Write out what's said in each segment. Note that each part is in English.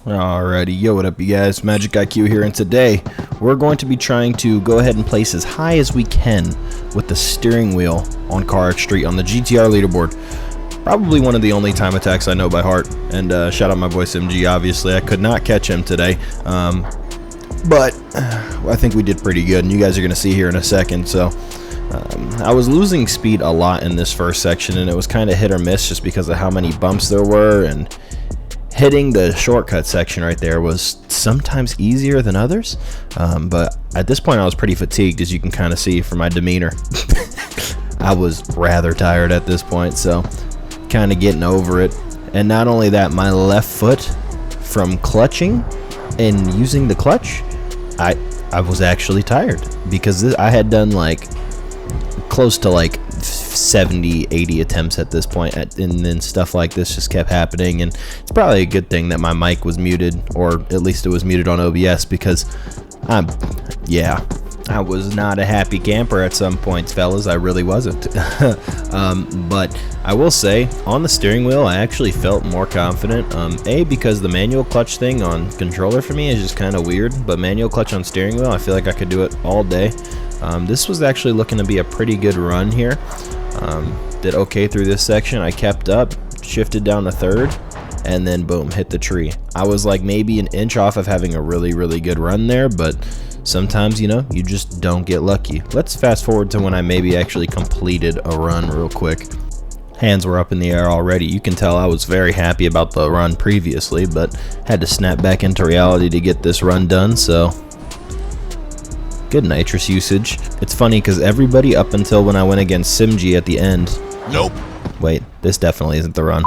Alrighty, yo, what up you guys, MxgicIQ here, and today we're going to be trying to go ahead and place as high as we can with the steering wheel on CarX Street on the GTR leaderboard. Probably one of the only time attacks I know by heart, and shout out my boy SimG. Obviously I could not catch him today, but I think we did pretty good, and you guys are going to see here in a second. So I was losing speed a lot in this first section, and it was kind of hit or miss just because of how many bumps there were, and hitting the shortcut section right there was sometimes easier than others, but at this point I was pretty fatigued, as you can kind of see from my demeanor. I was rather tired at this point, so kind of getting over it. And not only that, my left foot, from clutching and using the clutch, I was actually tired, because I had done like close to like 70-80 attempts at this point, and then stuff like this just kept happening. And it's probably a good thing that my mic was muted, or at least it was muted on OBS, because I was not a happy camper at some points, fellas. I really wasn't. But I will say, on the steering wheel I actually felt more confident, because the manual clutch thing on controller for me is just kind of weird, but manual clutch on steering wheel, I feel like I could do it all day. This was actually looking to be a pretty good run here. Did okay through this section. I kept up, shifted down to third, and then boom, hit the tree. I was like maybe an inch off of having a really good run there, but sometimes, you know, you just don't get lucky. Let's fast forward to when I maybe actually completed a run real quick. Hands were up in the air already. You can tell I was very happy about the run previously, but had to snap back into reality to get this run done. So good nitrous usage. It's funny because everybody up until when I went against SimG at the end. Nope. Wait, this definitely isn't the run.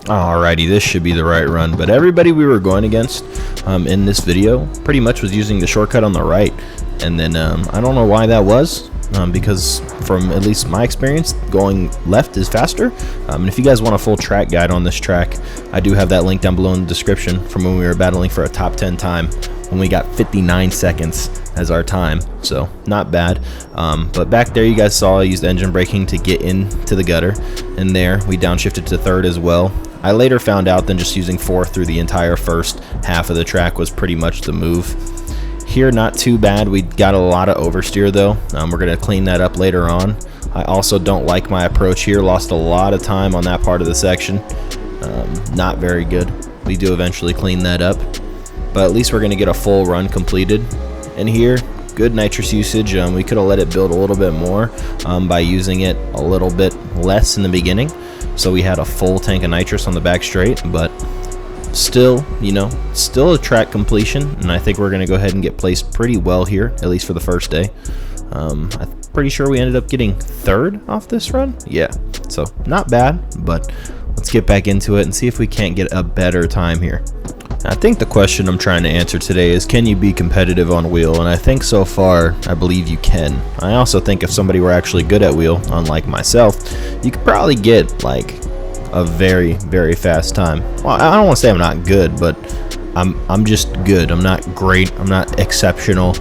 Alrighty, this should be the right run. But everybody we were going against in this video pretty much was using the shortcut on the right. And then I don't know why that was, because from at least my experience, going left is faster. And if you guys want a full track guide on this track, I do have that link down below in the description from when we were battling for a top 10 time, when we got 59 seconds as our time, so not bad. But back there you guys saw I used engine braking to get into the gutter, and there we downshifted to third as well. I later found out that just using fourth through the entire first half of the track was pretty much the move. Here, not too bad. We got a lot of oversteer though. We're going to clean that up later on. I also don't like my approach here. Lost a lot of time on that part of the section. Not very good. We do eventually clean that up, but at least we're going to get a full run completed. And here, good nitrous usage. We could have let it build a little bit more by using it a little bit less in the beginning, so we had a full tank of nitrous on the back straight. But still, you know, still a track completion, and I think we're going to go ahead and get placed pretty well here, at least for the first day. I'm pretty sure we ended up getting third off this run. Yeah, so not bad, but let's get back into it and see if we can't get a better time here. I think the question I'm trying to answer today is, can you be competitive on wheel? And I think so far, I believe you can. I also think if somebody were actually good at wheel, unlike myself, you could probably get like a very fast time. Well, I don't want to say I'm not good, but I'm just good. I'm not great. I'm not exceptional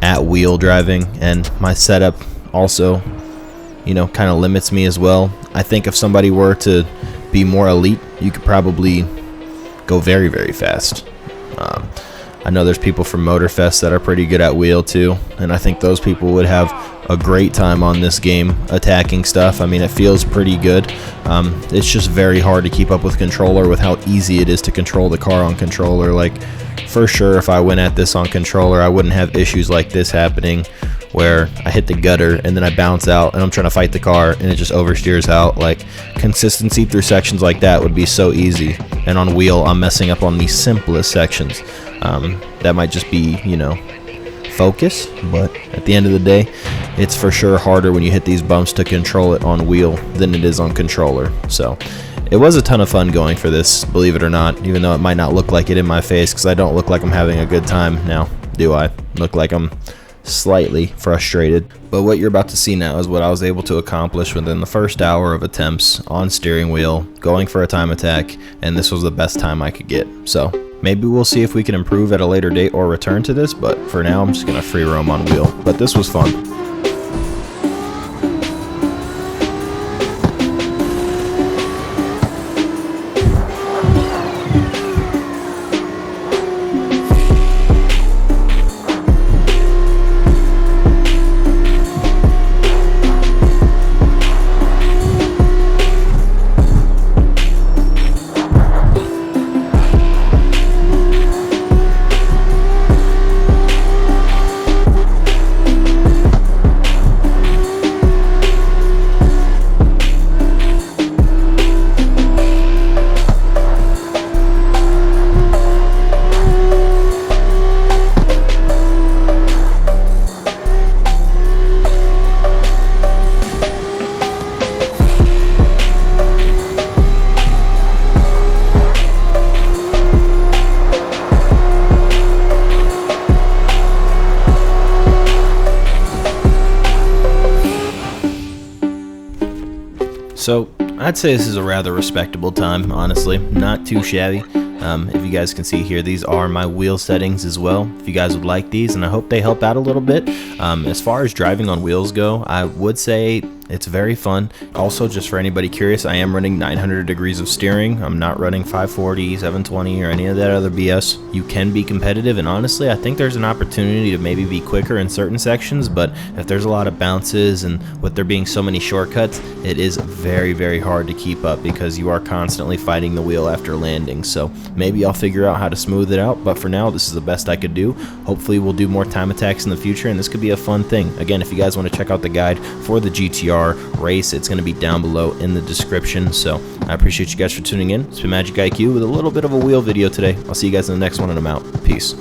at wheel driving, and my setup also, you know, kind of limits me as well. I think if somebody were to be more elite, you could probably go very fast. I know there's people from Motorfest that are pretty good at wheel too, and I think those people would have a great time on this game attacking stuff. I mean, it feels pretty good. It's just very hard to keep up with controller, with how easy it is to control the car on controller. Like, for sure, if I went at this on controller, I wouldn't have issues like this happening, where I hit the gutter and then I bounce out and I'm trying to fight the car and it just oversteers out. Like, consistency through sections like that would be so easy, and on wheel I'm messing up on the simplest sections. That might just be, you know, focus, but at the end of the day, it's for sure harder when you hit these bumps to control it on wheel than it is on controller. So it was a ton of fun going for this, believe it or not, even though it might not look like it in my face, because I don't look like I'm having a good time now, do I? Look like I'm slightly frustrated. But what you're about to see now is what I was able to accomplish within the first hour of attempts on steering wheel, going for a time attack, and this was the best time I could get. So maybe we'll see if we can improve at a later date or return to this, but for now I'm just gonna free roam on wheel. But this was fun. So I'd say this is a rather respectable time, honestly, not too shabby. If you guys can see here, these are my wheel settings as well, if you guys would like these, and I hope they help out a little bit. As far as driving on wheels go, I would say it's very fun. Also, just for anybody curious, I am running 900 degrees of steering. I'm not running 540, 720, or any of that other BS. You can be competitive, and honestly, I think there's an opportunity to maybe be quicker in certain sections, but if there's a lot of bounces and with there being so many shortcuts, it is very, very hard to keep up because you are constantly fighting the wheel after landing. So maybe I'll figure out how to smooth it out, but for now, this is the best I could do. Hopefully, we'll do more time attacks in the future, and this could be a fun thing. Again, if you guys want to check out the guide for the GTR race, it's going to be down below in the description. So I appreciate you guys for tuning in. It's been MxgicIQ with a little bit of a wheel video today. I'll see you guys in the next one, and I'm out. Peace.